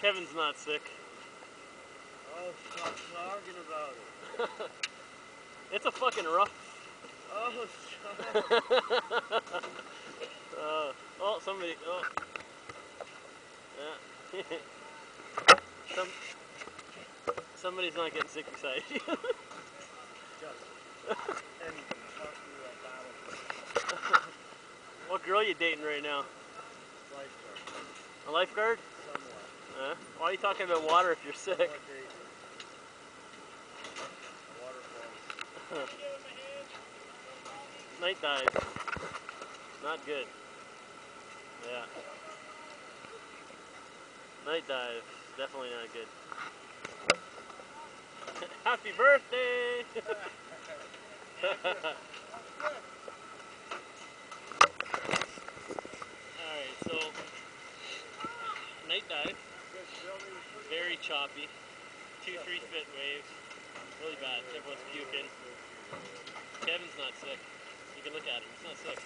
Kevin's not sick. Oh, stop talking about it. It's a fucking rough. Oh, stop. Oh, somebody. Oh. Yeah. Somebody's not getting sick beside you. Just anything. Talk to me about battle. What girl are you dating right now? Lifeguard. A lifeguard? Somewhat. Why are you talking about water if you're sick? What date? Waterfalls. Night dive. Not good. Yeah. Night dive. Definitely not good. Happy birthday! Alright, so night dive. Very choppy. 2-3 foot waves. Really bad. Everyone's puking. Kevin's not sick. You can look at him. He's not sick.